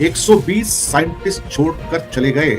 120 scientist छोड़कर चले गए।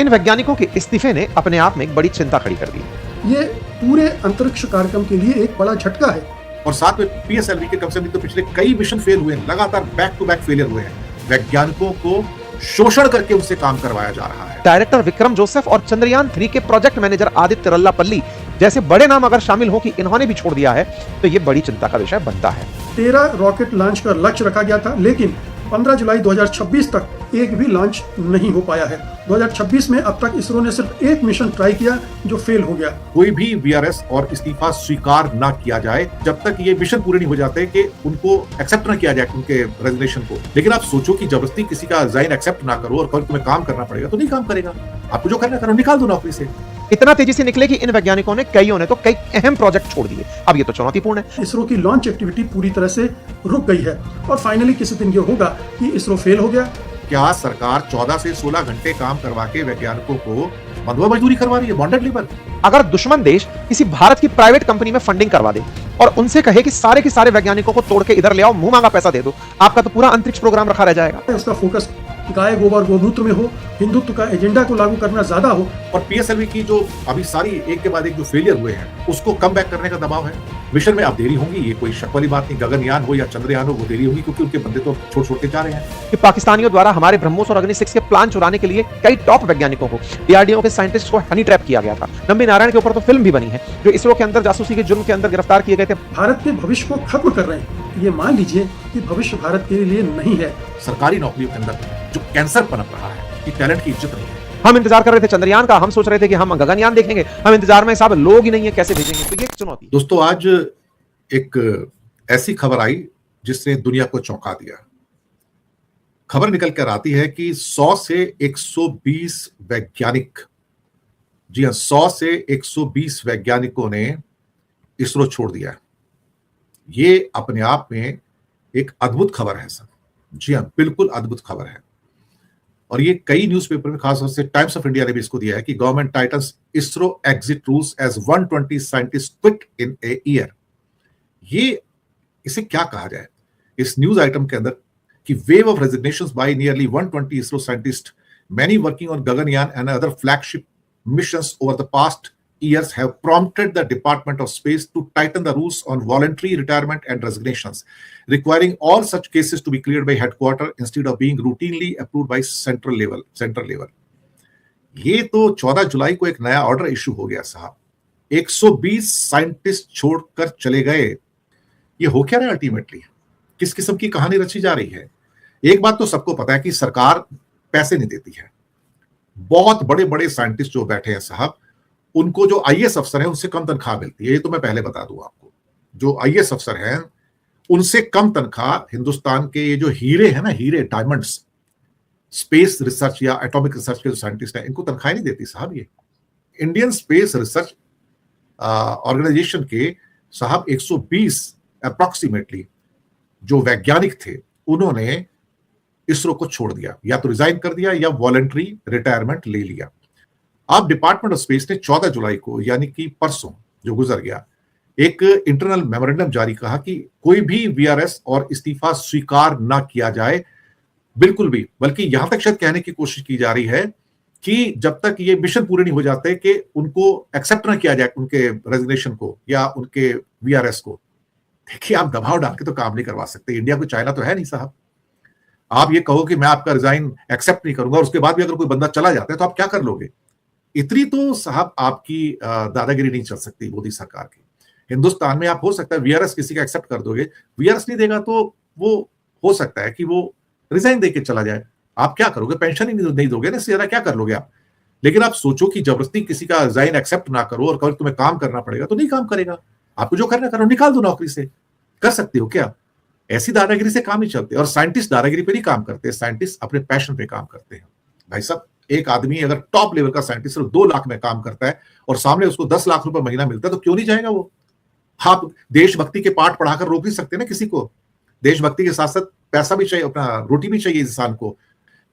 इन वैज्ञानिकों के इस्तीफे ने अपने आप में एक बड़ी चिंता खड़ी कर दी। ये पूरे अंतरिक्ष कार्यक्रम के लिए एक बड़ा झटका है। और साथ में पीएसएलवी के कम से कम तो पिछले कई मिशन फेल हुए हैं, लगातार बैक टू बैक फेलियर हुए हैं। वैज्ञानिकों को शोषण करके उनसे काम करवाया जा रहा है। डायरेक्टर विक्रम जोसेफ और चंद्रयान 3 के प्रोजेक्ट मैनेजर आदित्य रल्लापल्ली जैसे बड़े नाम अगर शामिल हो कि इन्होंने भी छोड़ दिया है तो ये बड़ी चिंता का विषय बनता है। 13 रॉकेट लॉन्च का लक्ष्य रखा गया था, लेकिन 15 जुलाई 2026 तक एक भी लॉन्च नहीं हो पाया है। 2026 में अब तक इसरो ने सिर्फ एक मिशन ट्राई किया जो फेल हो गया। कोई भी वीआरएस और इस्तीफा स्वीकार ना किया जाए जब तक ये मिशन पूरे नहीं हो जाते कि उनको एक्सेप्ट ना किया जाए उनके रेजिग्नेशन को। लेकिन आप सोचो कि जबरदस्ती किसी का रिजाइन एक्सेप्ट ना करो और कल तुम्हें काम करना पड़ेगा तो नहीं काम करेगा। आपको जो करना करो, निकाल दो नौकरी से। इतना तेजी से निकले कि इन वैज्ञानिकों ने कईयों ने तो कई अहम प्रोजेक्ट छोड़ दिए। अब ये तो चुनौतीपूर्ण है। इसरो की लॉन्च एक्टिविटी पूरी तरह से रुक गई है और फाइनली किसी दिन ये होगा कि इसरो फेल हो गया। क्या सरकार 14 से 16 घंटे काम करवा के वैज्ञानिकों को बंधुआ मजदूरी करवा रही है, बॉन्डेड लेबर? अगर दुश्मन देश किसी भारत की प्राइवेट कंपनी में फंडिंग करवा दे और उनसे कहे कि सारे के सारे वैज्ञानिकों को तोड़ के इधर ले आओ, मुंह मांगा पैसा दे दो, आपका तो पूरा अंतरिक्ष प्रोग्राम रखा रह जाएगा। उसका फोकस गाय गोबर गोमूत्र में हो, हिंदुत्व का एजेंडा को लागू करना ज्यादा हो। और पीएसएलवी की जो अभी सारी एक के बाद एक जो फेलियर हुए हैं उसको कम बैक करने का दबाव है। मिशन में अब देरी होंगी, ये कोई शक वाली बात नहीं। गगनयान हो या चंद्रयान हो, वो देरी होगी क्योंकि उनके बंदे तो छोड़ छोड़ के जा रहे हैं। कि पाकिस्तानियों द्वारा हमारे ब्रह्मोस और अग्नि 6 के प्लान चुराने के लिए कई टॉप वैज्ञानिकों को, डीआरडीओ के साइंटिस्ट को हनी ट्रैप किया गया था। नंबी नारायण के ऊपर तो फिल्म भी बनी है जो इसरो के अंदर जासूसी के जुर्म के अंदर गिरफ्तार किए गए थे। भारत के भविष्य को खत्म कर रहे हैं। ये मान लीजिए कि भविष्य भारत के लिए नहीं है। सरकारी नौकरियों के अंदर जो कैंसर पनप रहा है कि टैलेंट की इज्जत नहीं है। हम इंतजार कर रहे थे चंद्रयान का, हम सोच रहे थे कि हम गगनयान देखेंगे, हम इंतजार में साहब लोग ही नहीं है, कैसे भेजेंगे? तो ये एक चुनौती। दोस्तों, आज एक ऐसी खबर आई जिसने दुनिया को चौंका दिया। खबर निकल कर आती है कि 100 से 120 वैज्ञानिक, जी हां, 100 से 120 वैज्ञानिकों ने इसरो छोड़ दिया। ये अपने आप में एक अद्भुत खबर है सर। जी हां, बिल्कुल अद्भुत खबर है। और ये कई न्यूज़पेपर में, खासतौर से टाइम्स ऑफ इंडिया ने भी इसको दिया है कि government titles ISRO exit rules as 120 scientist quit in a year. ये इसे क्या कहा जाए इस न्यूज आइटम के अंदर कि wave of resignations bye nearly 120 ISRO scientist, many working on Gaganyaan and other flagship missions over the past years have prompted the Department of Space to tighten the rules on voluntary retirement and resignations, requiring all such cases to be cleared by headquarters instead of being routinely approved by central level. ये तो 14 जुलाई को एक नया order issue हो गया साहब। 120 scientist छोड़कर चले गए। ये हो क्या रहा है अल्टीमेटली? किस किस्म की कहानी रची जा रही है? एक बात तो सबको पता है कि सरकार पैसे नहीं देती है। बहुत बड़े बड़े साइंटिस्ट जो बैठे हैं साहब, उनको जो आईएएस अफसर हैं उनसे कम तनख्वाह मिलती है। ये तो मैं पहले बता दूं आपको, जो आईएएस अफसर हैं उनसे कम तनख्वाह हिंदुस्तान के ये जो हीरे हैं ना, हीरे डायमंड्स, स्पेस रिसर्च या एटॉमिक रिसर्च के जो साइंटिस्ट हैं, इनको तनख्वाह नहीं देती साहब। ये इंडियन स्पेस रिसर्च ऑर्गेनाइजेशन के साहब 120 अप्रोक्सीमेटली जो वैज्ञानिक थे, उन्होंने इसरो को छोड़ दिया, या तो रिजाइन कर दिया या वॉलंटरी रिटायरमेंट ले लिया। अब डिपार्टमेंट ऑफ स्पेस ने 14 जुलाई को, यानी कि परसों जो गुजर गया, एक इंटरनल मेमोरेंडम जारी कहा कि कोई भी वीआरएस और इस्तीफा स्वीकार ना किया जाए, बिल्कुल भी। बल्कि यहां तक शायद कहने की कोशिश की जा रही है कि जब तक ये मिशन पूरे नहीं हो जाते कि उनको एक्सेप्ट ना किया जाए उनके रेजिग्नेशन को या उनके वीआरएस को। देखिए, आप दबाव डाल के तो काम नहीं करवा सकते। इंडिया को चाइना तो है नहीं साहब। आप ये कहो कि मैं आपका रिजाइन एक्सेप्ट नहीं करूंगा और उसके बाद भी अगर कोई बंदा चला जाता है तो आप क्या कर लोगे? इतनी तो साहब आपकी दादागिरी नहीं चल सकती मोदी सरकार की। हिंदुस्तान में आप हो सकता है वीआरएस किसी का एक्सेप्ट कर दोगे, वीआरएस नहीं देगा तो वो हो सकता है कि वो रिजाइन देके चला जाए। आप क्या करोगे? पेंशन ही नहीं दोगे ना, इससे ज्यादा क्या कर लोगे आप? लेकिन आप सोचो कि जबरदस्ती किसी का रिजाइन एक्सेप्ट ना करो और कल तुम्हें काम करना पड़ेगा तो नहीं काम करेगा। आपको जो करना करो, निकाल दो नौकरी से। कर सकते हो क्या? ऐसी दादागिरी से काम नहीं चलते। और साइंटिस्ट दादागिरी पे नहीं काम करते, साइंटिस्ट अपने पैशन पे काम करते हैं। भाई साहब, एक आदमी अगर टॉप लेवल का साइंटिस्ट सिर्फ 2 लाख में काम करता है और सामने उसको 10 लाख रुपए महीना मिलता है तो क्यों नहीं जाएगा वो? आप देशभक्ति के पाठ पढ़ाकर रोक नहीं सकते ना किसी को। देशभक्ति के साथ साथ पैसा भी चाहिए, अपना रोटी भी चाहिए इंसान को।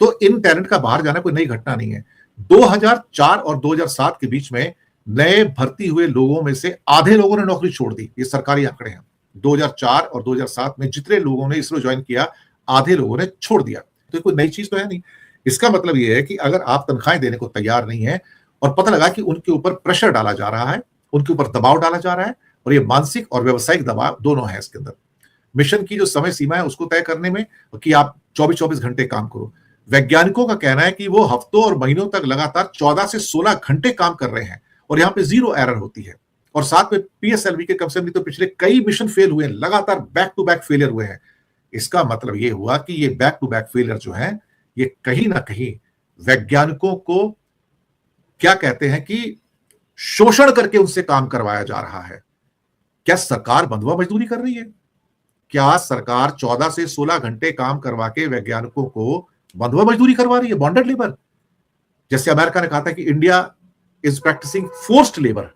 तो इन टैलेंट का बाहर जाना कोई नई घटना नहीं है। 2004 और 2007 के बीच में नए भर्ती हुए लोगों में से आधे लोगों ने नौकरी छोड़ दी। ये सरकारी आंकड़े हैं। 2004 और 2007 में जितने लोगों ने इसरो ज्वाइन किया, आधे लोगों ने छोड़ दिया। तो ये कोई नई चीज तो है नहीं। इसका मतलब ये है कि अगर आप तनख्वाहें देने को तैयार नहीं है और पता लगा कि उनके ऊपर प्रेशर डाला जा रहा है, उनके ऊपर दबाव डाला जा रहा है, और ये मानसिक और व्यावसायिक दबाव दोनों है इसके अंदर। मिशन की जो समय सीमा है उसको तय करने में कि आप 24-24 घंटे काम करो। वैज्ञानिकों का कहना है कि वो हफ्तों और महीनों तक लगातार 14 से 16 घंटे काम कर रहे हैं और यहाँ पे जीरो एरर होती है। और साथ में पीएसएलवी के कम से कम तो पिछले कई मिशन फेल हुए हैं, लगातार बैक टू बैक फेलियर हुए हैं। इसका मतलब ये हुआ कि ये बैक टू बैक फेलियर जो है ये कहीं ना कहीं वैज्ञानिकों को क्या कहते हैं कि शोषण करके उनसे काम करवाया जा रहा है। क्या सरकार बंधुआ मजदूरी कर रही है? क्या सरकार 14 से 16 घंटे काम करवा के वैज्ञानिकों को बंधुआ मजदूरी करवा रही है, बॉन्डेड लेबर? जैसे अमेरिका ने कहा था कि India is practising forced labour,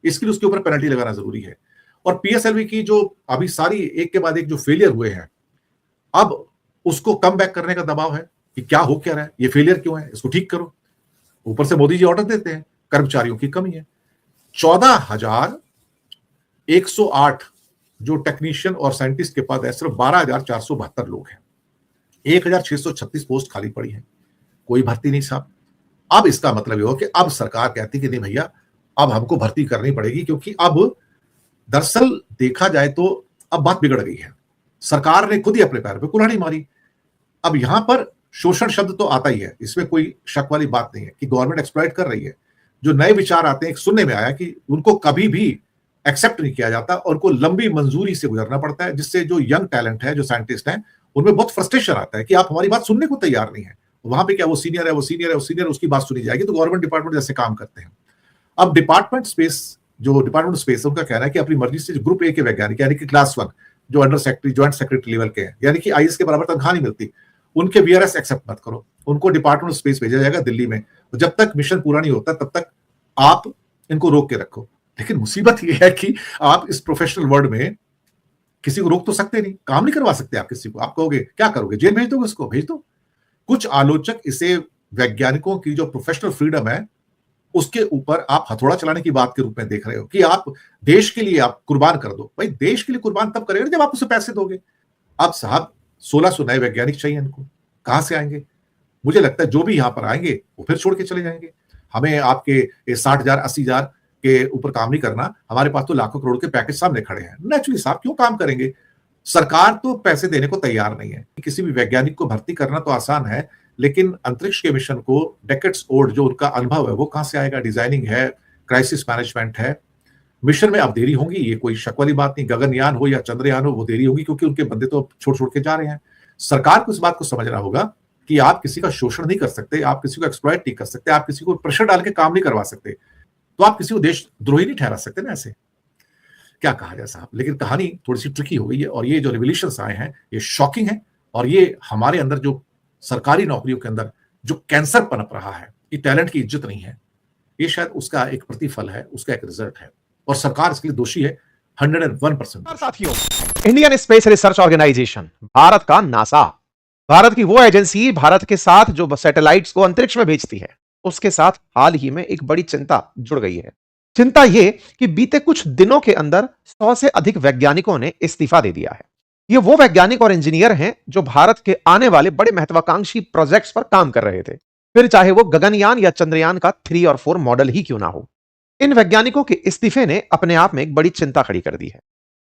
इसके लिए उसके ऊपर पेनल्टी लगाना जरूरी है। और पीएसएलवी की जो अभी सारी एक के बाद एक जो फेलियर हुए हैं, अब उसको कम बैक करने का दबाव है कि क्या हो क्या रहा है, ये फेलियर क्यों है, इसको ठीक करो। ऊपर से मोदी जी ऑर्डर देते हैं, कर्मचारियों की कमी है। 14,108 जो टेक्नीशियन और साइंटिस्ट के पद है, सिर्फ 12,472 लोग हैं। 1,636 पोस्ट खाली पड़ी है, कोई भर्ती नहीं साहब। अब इसका मतलब ये हो कि अब सरकार कहती कि नहीं भैया, अब हमको भर्ती करनी पड़ेगी, क्योंकि अब दरअसल देखा जाए तो अब बात बिगड़ गई है। सरकार ने खुद ही अपने पैर पे कुल्हाड़ी मारी। अब यहां पर शोषण शब्द तो आता ही है, इसमें कोई शक वाली बात नहीं है कि गवर्नमेंट एक्सप्लॉइट कर रही है। जो नए विचार आते हैं, एक सुनने में आया कि उनको कभी भी एक्सेप्ट नहीं किया जाता और उनको लंबी मंजूरी से गुजरना पड़ता है, जिससे जो यंग टैलेंट है, जो साइंटिस्ट हैं, उनमें बहुत फ्रस्ट्रेशन आता है कि आप हमारी बात सुनने को तैयार नहीं है। वहां पे क्या वो सीनियर है, वो सीनियर है, वो सीनियर, उसकी बात सुनी जाएगी। तो गवर्नमेंट डिपार्टमेंट जैसे काम करते हैं। अब डिपार्टमेंट स्पेस है, उनका कहना है कि अपनी मर्जी से ग्रुप ए के वैज्ञानिक यानी कि क्लास 1 जो under secretary, joint secretary level के हैं, यानी कि आईएएस के बराबर तनख्वाह नहीं मिलती, उनके वीआरएस एक्सेप्ट मत करो। उनको डिपार्टमेंट ऑफ स्पेस भेजा जाएगा दिल्ली में। जब तक मिशन पूरा नहीं होता तब तक आप इनको रोक के रखो। लेकिन मुसीबत यह है कि आप इस प्रोफेशनल वर्ल्ड में किसी को रोक तो सकते नहीं, काम नहीं करवा सकते आप किसी को। आप कहोगे क्या करोगे, जेल भेज दोगे उसको? भेज दो। कुछ आलोचक इसे वैज्ञानिकों की जो प्रोफेशनल फ्रीडम है उसके ऊपर आप हथौड़ा चलाने की बात के रूप में देख रहे हो कि आप देश के लिए आप कुर्बान कर दो। भाई देश के लिए कुर्बान तब करेगा जब आप उसे पैसे दोगे। अब साहब 1600 नए वैज्ञानिक चाहिए, इनको कहां से आएंगे? मुझे लगता है जो भी यहां पर आएंगे वो फिर छोड़ के चले जाएंगे। हमें आपके 60,000 80,000 के ऊपर काम नहीं करना, हमारे पास तो लाखों करोड़ के पैकेज सामने खड़े हैं। नेचुरली साहब क्यों काम करेंगे? सरकार तो पैसे देने को तैयार नहीं है। किसी भी वैज्ञानिक को भर्ती करना तो आसान है, लेकिन अंतरिक्ष के मिशन को डेकेड्स ओल्ड जो उनका अनुभव है वो कहां से आएगा? डिजाइनिंग है, क्राइसिस मैनेजमेंट है। मिशन में अब देरी होगी, ये कोई शक वाली बात नहीं। गगनयान हो या चंद्रयान हो, वो देरी होगी क्योंकि उनके बंदे तो छोड़ के जा रहे हैं। सरकार को इस बात को समझना होगा कि आप किसी का शोषण नहीं कर सकते, आप किसी को एक्सप्लॉइट नहीं कर सकते, आप किसी को प्रेशर डाल के काम नहीं करवा सकते, तो आप किसी को देशद्रोही नहीं ठहरा सकते ना। ऐसे क्या कहा जाए साहब। लेकिन कहानी थोड़ी सी ट्रिकी हो गई है और ये जो रिवोल्यूशंस आए हैं ये शॉकिंग है। और ये हमारे अंदर जो सरकारी नौकरियों के अंदर जो कैंसर पनप रहा है, ये टैलेंट की इज्जत नहीं है, ये शायद उसका एक प्रतिफल है, उसका एक रिजल्ट है। और सरकार इसके लिए दोषी है 101%। साथियों, Indian Space Research Organisation, Bharat का नासा, भारत की वो एजेंसी भारत के साथ जो सैटेलाइट्स को अंतरिक्ष में भेजती है, उसके साथ हाल ही में एक बड़ी चिंता जुड़ गई है। चिंता यह कि बीते कुछ दिनों के अंदर 100 से अधिक वैज्ञानिकों ने इस्तीफा दे दिया है। ये वो वैज्ञानिक और इंजीनियर हैं जो भारत के आने वाले बड़े महत्वाकांक्षी प्रोजेक्ट्स पर काम कर रहे थे, फिर चाहे वो गगनयान या चंद्रयान का 3 और 4 मॉडल ही क्यों ना हो। इन वैज्ञानिकों के इस्तीफे ने अपने आप में एक बड़ी चिंता खड़ी कर दी है।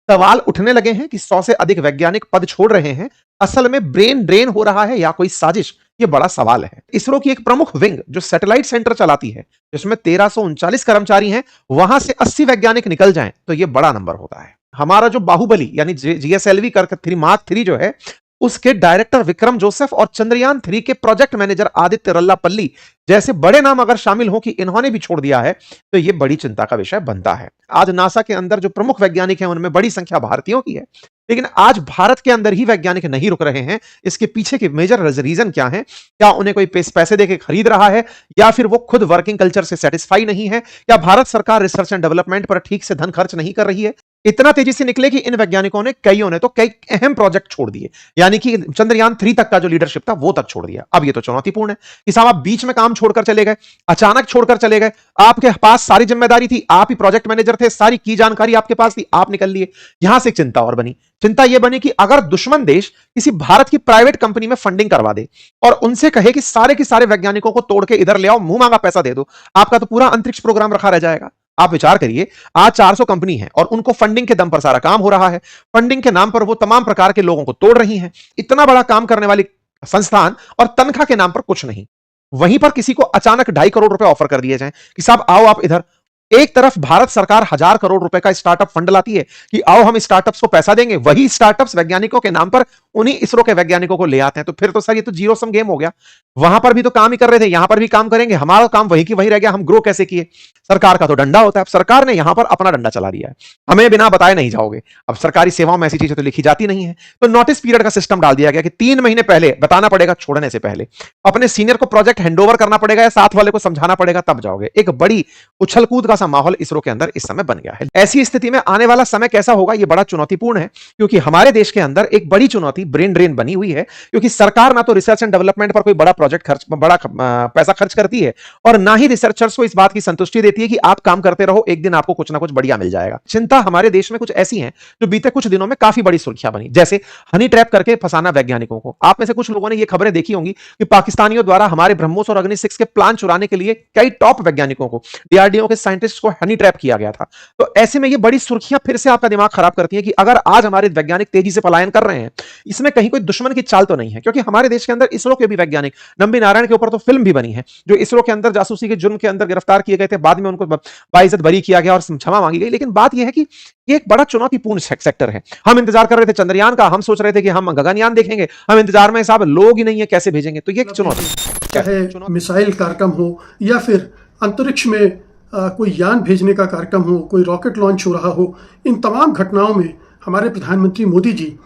सवाल उठने लगे हैं कि 100 से अधिक वैज्ञानिक पद छोड़ रहे हैं, असल में ब्रेन ड्रेन हो रहा है या कोई साजिश? ये बड़ा सवाल है। इसरो की एक प्रमुख विंग जो सैटेलाइट सेंटर चलाती है, जिसमें 1339 कर्मचारी हैं, वहां से 80 वैज्ञानिक निकल जाएं तो ये बड़ा नंबर होता है। हमारा जो बाहुबली यानी जीएसएलवी कर्क 3 मार्क 3 जो है, उसके डायरेक्टर विक्रम जोसेफ और चंद्रयान 3 के प्रोजेक्ट मैनेजर आदित्य रल्लापल्ली जैसे बड़े नाम अगर शामिल हो कि इन्होंने भी छोड़ दिया है तो यह बड़ी चिंता का विषय बनता है। आज नासा के अंदर जो प्रमुख वैज्ञानिक हैं उनमें बड़ी संख्या भारतीयों की है, लेकिन आज भारत के अंदर ही वैज्ञानिक नहीं रुक रहे हैं। इसके पीछे के मेजर रीजन क्या है? क्या उन्हें कोई पैसे देके खरीद रहा है, या फिर वो खुद वर्किंग कल्चर से सेटिस्फाई नहीं है, या भारत सरकार रिसर्च एंड डेवलपमेंट पर ठीक से धन खर्च नहीं कर रही है, इतना तेजी से निकले कि इन वैज्ञानिकों ने कईयों ने तो कई अहम प्रोजेक्ट छोड़ दिए, यानी कि चंद्रयान 3 तक का जो लीडरशिप था वो तक छोड़ दिया। अब ये तो चुनौतीपूर्ण है कि साहब आप बीच में काम छोड़कर चले गए, अचानक छोड़कर चले गए, आपके पास सारी जिम्मेदारी थी, आप ही प्रोजेक्ट मैनेजर थे, सारी की जानकारी आपके पास थी, आप निकल लिए। यहां से एक चिंता और बनी, चिंता यह बनी कि अगर दुश्मन देश किसी भारत की प्राइवेट कंपनी में फंडिंग करवा दे और उनसे कहे कि सारे के सारे वैज्ञानिकों को तोड़ के इधर ले आओ, मुंह मांगा पैसा दे दो, आपका तो पूरा अंतरिक्ष प्रोग्राम रखा रह जाएगा। आप विचार करिए, आज 400 कंपनी है और उनको फंडिंग के दम पर सारा काम हो रहा है, फंडिंग के नाम पर वो तमाम प्रकार के लोगों को तोड़ रही हैं, इतना बड़ा काम करने वाली संस्थान और तनख्वाह के नाम पर कुछ नहीं। वहीं पर किसी को अचानक 2.5 करोड़ रुपए ऑफर कर दिए जाएं कि साहब आओ आप इधर। एक तरफ भारत सरकार 1000 करोड़ रुपए का स्टार्टअप फंड लाती है कि आओ हम स्टार्टअप्स को पैसा देंगे, वही स्टार्टअप्स वैज्ञानिकों के नाम पर उन्हीं इसरो के वैज्ञानिकों को ले आते हैं। तो फिर तो सर ये तो जीरो सम गेम हो गया, वहां पर भी तो काम ही कर रहे थे, यहां पर भी काम करेंगे, हमारा काम वही की वही रह गया, हम ग्रो कैसे किए। सरकार का तो डंडा होता है, अब सरकार ने यहां पर अपना डंडा चला दिया है, हमें बिना बताए नहीं जाओगे। अब सरकारी सेवाओं में ऐसी चीजें तो लिखी जाती नहीं है, तो नोटिस पीरियड का सिस्टम डाल दिया गया कि 3 महीने पहले बताना पड़ेगा, छोड़ने से पहले अपने सीनियर को प्रोजेक्ट हैंडओवर करना पड़ेगा या साथ वाले को समझाना पड़ेगा, तब जाओगे। एक बड़ी उछल कूद का सा माहौल इसरो के अंदर इस समय बन गया है। ऐसी स्थिति में आने वाला समय कैसा होगा, यह बड़ा चुनौतीपूर्ण है, क्योंकि हमारे देश के अंदर एक बड़ी चुनौती ब्रेन ड्रेन बनी हुई है, क्योंकि सरकार ना तो रिसर्च एंड डेवलपमेंट पर कोई बड़ा प्रोजेक्ट बड़ा पैसा खर्च करती है और ना ही रिसर्चर्स को इस बात की संतुष्टि देती है कि आप काम करते रहो, एक दिन आपको कुछ ना कुछ बढ़िया मिल जाएगा। चिंता हमारे देश में कुछ ऐसी है जो बीते कुछ दिनों में काफी बड़ी सुर्खियां बनी, जैसे हनी ट्रैप करके फंसाना वैज्ञानिकों को। आप में से कुछ लोगों ने ये खबरें देखी होंगी कि पाकिस्तानियों द्वारा हमारे ब्रह्मोस और अग्नि 6 के प्लान चुराने के लिए कई टॉप वैज्ञानिकों को, डीआरडीओ के साइंटिस्ट को हनी ट्रैप किया गया था। तो ऐसे में ये बड़ी सुर्खियां फिर से आपका दिमाग खराब करती हैं कि अगर आज हमारे वैज्ञानिक तेजी से पलायन कर रहे हैं, इसमें कहीं कोई दुश्मन की चाल तो नहीं है, क्योंकि हमारे देश के अंदर इसरो के भी वैज्ञानिक, नंबी नारायण के ऊपर तो फिल्म भी बनी है, जो इसरो के अंदर जासूसी के जुर्म के अंदर गिरफ्तार किए गए थे, बाद में उनको बाइज्जत बरी किया गया और क्षमा मांगी गई। लेकिन बात यह है कि ये एक बड़ा चुनौतीपूर्ण सेक्टर है। हम इंतजार कर रहे थे चंद्रयान का, हम सोच रहे थे कि हम गगनयान देखेंगे, हम इंतजार में साहब लोग ही नहीं है, कैसे भेजेंगे। तो ये एक चुनौती, चाहे मिसाइल कार्यक्रम हो या फिर अंतरिक्ष में कोई यान भेजने का कार्यक्रम हो, कोई रॉकेट लॉन्च हो रहा हो, इन तमाम घटनाओं में हमारे प्रधानमंत्री मोदी जी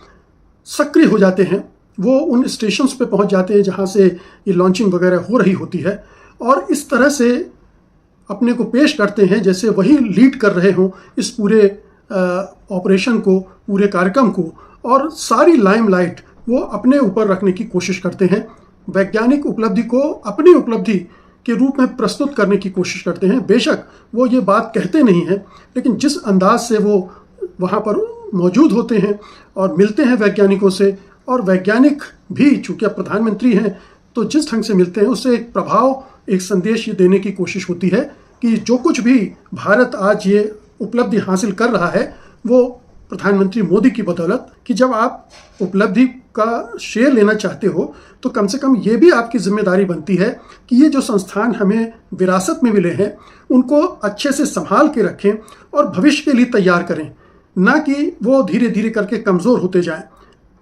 सक्रिय हो जाते हैं। वो उन स्टेशंस पे पहुंच जाते हैं जहां से ये लॉन्चिंग वगैरह हो रही होती है और इस तरह से अपने को पेश करते हैं जैसे वही लीड कर रहे हों इस पूरे ऑपरेशन को, पूरे कार्यक्रम को, और सारी लाइमलाइट वो अपने ऊपर रखने की कोशिश करते हैं। वैज्ञानिक उपलब्धि को अपनी उपलब्धि के रूप में प्रस्तुत करने की कोशिश करते हैं। बेशक वो ये बात कहते नहीं हैं, लेकिन जिस अंदाज से वो वहाँ पर मौजूद होते हैं और मिलते हैं वैज्ञानिकों से, और वैज्ञानिक भी चूँकि अब प्रधानमंत्री हैं तो जिस ढंग से मिलते हैं उससे एक प्रभाव, एक संदेश ये देने की कोशिश होती है कि जो कुछ भी भारत आज ये उपलब्धि हासिल कर रहा है वो प्रधानमंत्री मोदी की बदौलत, कि जब आप उपलब्धि का श्रेय लेना चाहते हो तो कम से कम ये भी आपकी जिम्मेदारी बनती है कि ये जो संस्थान हमें विरासत में मिले हैं उनको अच्छे से संभाल के रखें और भविष्य के लिए तैयार करें, ना कि वो धीरे धीरे करके कमज़ोर होते जाएं।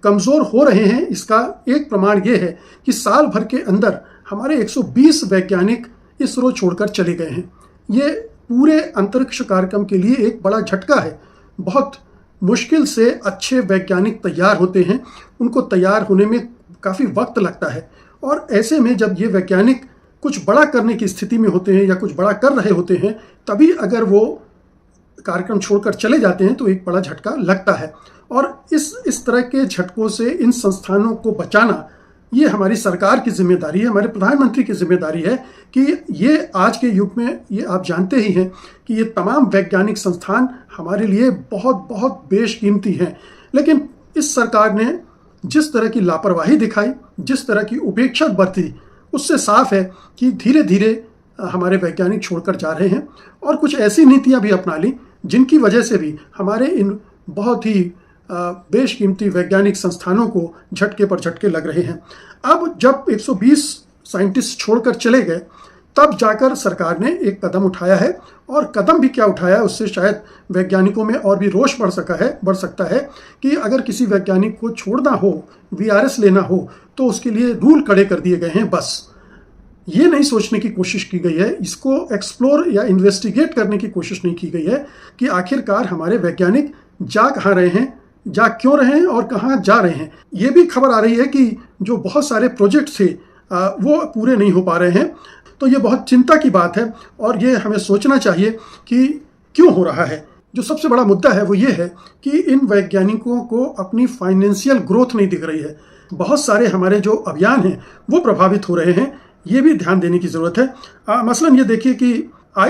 कमज़ोर हो रहे हैं इसका एक प्रमाण ये है कि साल भर के अंदर हमारे 120 वैज्ञानिक इसरो छोड़कर चले गए हैं। ये पूरे अंतरिक्ष कार्यक्रम के लिए एक बड़ा झटका है। बहुत मुश्किल से अच्छे वैज्ञानिक तैयार होते हैं, उनको तैयार होने में काफ़ी वक्त लगता है, और ऐसे में जब ये वैज्ञानिक कुछ बड़ा करने की स्थिति में होते हैं या कुछ बड़ा कर रहे होते हैं, तभी अगर वो कार्यक्रम छोड़कर चले जाते हैं तो एक बड़ा झटका लगता है। और इस तरह के झटकों से इन संस्थानों को बचाना ये हमारी सरकार की जिम्मेदारी है, हमारे प्रधानमंत्री की जिम्मेदारी है कि ये आज के युग में, ये आप जानते ही हैं कि ये तमाम वैज्ञानिक संस्थान हमारे लिए बहुत बहुत बेशकीमती हैं। लेकिन इस सरकार ने जिस तरह की लापरवाही दिखाई, जिस तरह की उपेक्षा बरती, उससे साफ है कि धीरे धीरे हमारे वैज्ञानिक छोड़कर जा रहे हैं, और कुछ ऐसी नीतियां भी अपना ली जिनकी वजह से भी हमारे इन बहुत ही बेशकीमती वैज्ञानिक संस्थानों को झटके पर झटके लग रहे हैं। अब जब 120 साइंटिस्ट छोड़कर चले गए तब जाकर सरकार ने एक कदम उठाया है, और कदम भी क्या उठाया उससे शायद वैज्ञानिकों में और भी रोष बढ़ सकता है कि अगर किसी वैज्ञानिक को छोड़ना हो, वीआरएस लेना हो, तो उसके लिए रूल कड़े कर दिए गए हैं। बस ये नहीं सोचने की कोशिश की गई है, इसको एक्सप्लोर या इन्वेस्टिगेट करने की कोशिश नहीं की गई है कि आखिरकार हमारे वैज्ञानिक जा कहाँ रहे हैं, जा क्यों रहे हैं और कहाँ जा रहे हैं। ये भी खबर आ रही है कि जो बहुत सारे प्रोजेक्ट थे वो पूरे नहीं हो पा रहे हैं। तो ये बहुत चिंता की बात है, और ये हमें सोचना चाहिए कि क्यों हो रहा है। जो सबसे बड़ा मुद्दा है वो ये है कि इन वैज्ञानिकों को अपनी फाइनेंशियल ग्रोथ नहीं दिख रही है। बहुत सारे हमारे जो अभियान हैं वो प्रभावित हो रहे हैं, ये भी ध्यान देने की ज़रूरत है। मसलन ये देखिए कि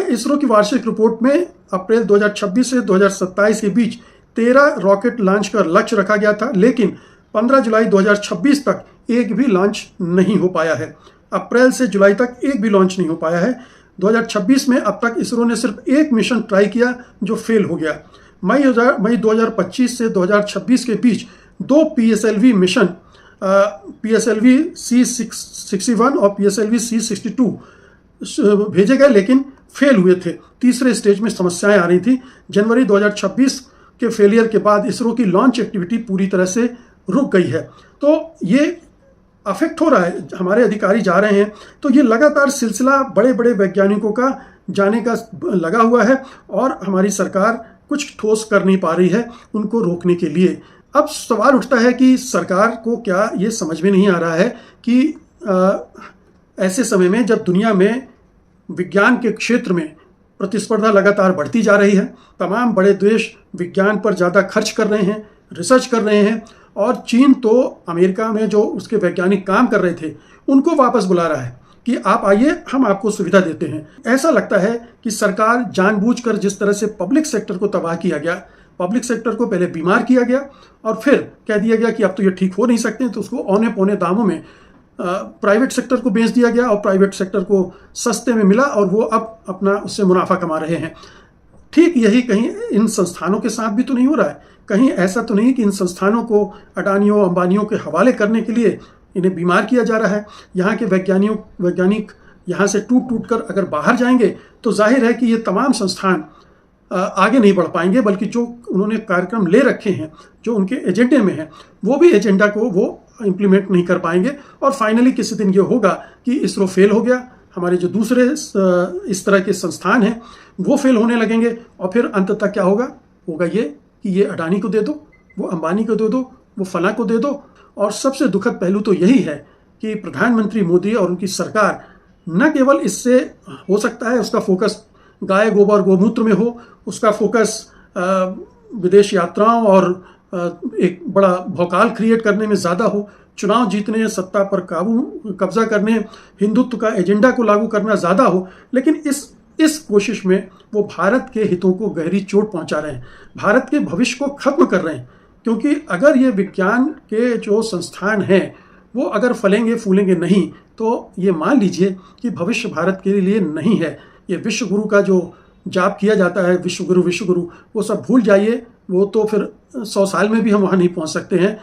इसरो की वार्षिक रिपोर्ट में अप्रैल 2026 से 2027 के बीच 13 रॉकेट लॉन्च का लक्ष्य रखा गया था, लेकिन 15 जुलाई 2026 तक एक भी लॉन्च नहीं हो पाया है। अप्रैल से जुलाई तक एक भी लॉन्च नहीं हो पाया है। 2026 में अब तक इसरो ने सिर्फ एक मिशन ट्राई किया जो फेल हो गया। मई 2025 से 2026 के बीच 2 PSLV मिशन PSLV C61 और PSLV C62 भेजे गए, लेकिन फेल हुए थे। तीसरे स्टेज में समस्याएं आ रही थी। जनवरी 2026 के फेलियर के बाद इसरो की लॉन्च एक्टिविटी पूरी तरह से रुक गई है। तो ये अफेक्ट हो रहा है, हमारे अधिकारी जा रहे हैं, तो ये लगातार सिलसिला बड़े बड़े वैज्ञानिकों का जाने का लगा हुआ है और हमारी सरकार कुछ ठोस कर नहीं पा रही है उनको रोकने के लिए। अब सवाल उठता है कि सरकार को क्या ये समझ में नहीं आ रहा है कि ऐसे समय में जब दुनिया में विज्ञान के क्षेत्र में प्रतिस्पर्धा लगातार बढ़ती जा रही है, तमाम बड़े देश विज्ञान पर ज़्यादा खर्च कर रहे हैं, रिसर्च कर रहे हैं, और चीन तो अमेरिका में जो उसके वैज्ञानिक काम कर रहे थे उनको वापस बुला रहा है कि आप आइए, हम आपको सुविधा देते हैं। ऐसा लगता है कि सरकार जानबूझकर, जिस तरह से पब्लिक सेक्टर को तबाह किया गया, पब्लिक सेक्टर को पहले बीमार किया गया और फिर कह दिया गया कि अब तो ये ठीक हो नहीं सकते, तो उसको औने पौने दामों में प्राइवेट सेक्टर को बेच दिया गया और प्राइवेट सेक्टर को सस्ते में मिला और वो अब अपना उससे मुनाफा कमा रहे हैं। ठीक यही कहीं इन संस्थानों के साथ भी तो नहीं हो रहा है। कहीं ऐसा तो नहीं कि इन संस्थानों को अडानियों अंबानियों के हवाले करने के लिए इन्हें बीमार किया जा रहा है। यहाँ के वैज्ञानिक यहाँ से टूट कर अगर बाहर जाएंगे तो जाहिर है कि ये तमाम संस्थान आगे नहीं बढ़ पाएंगे, बल्कि जो उन्होंने कार्यक्रम ले रखे हैं, जो उनके एजेंडे में है, वो भी एजेंडा को वो इम्प्लीमेंट नहीं कर पाएंगे। और फाइनली किसी दिन ये होगा कि इसरो फेल हो गया, हमारे जो दूसरे इस तरह के संस्थान हैं वो फेल होने लगेंगे, और फिर अंततः क्या होगा ये कि ये अडानी को दे दो, वो अंबानी को दे दो, वो फला को दे दो। और सबसे दुखद पहलू तो यही है कि प्रधानमंत्री मोदी और उनकी सरकार न केवल इससे हो सकता है उसका फोकस गाय गोबर गोमूत्र में हो, उसका फोकस विदेश यात्राओं और एक बड़ा भौकाल क्रिएट करने में ज़्यादा हो, चुनाव जीतने, सत्ता पर कब्जा करने, हिंदुत्व का एजेंडा को लागू करना ज़्यादा हो, लेकिन इस कोशिश में वो भारत के हितों को गहरी चोट पहुंचा रहे हैं, भारत के भविष्य को खत्म कर रहे हैं। क्योंकि अगर ये विज्ञान के जो संस्थान हैं वो अगर फलेंगे फूलेंगे नहीं, तो ये मान लीजिए कि भविष्य भारत के लिए नहीं है। ये विश्व गुरु का जो जाप किया जाता है, विश्व गुरु, वो सब भूल जाइए, वो तो फिर 100 साल में भी हम वहाँ नहीं पहुँच सकते हैं।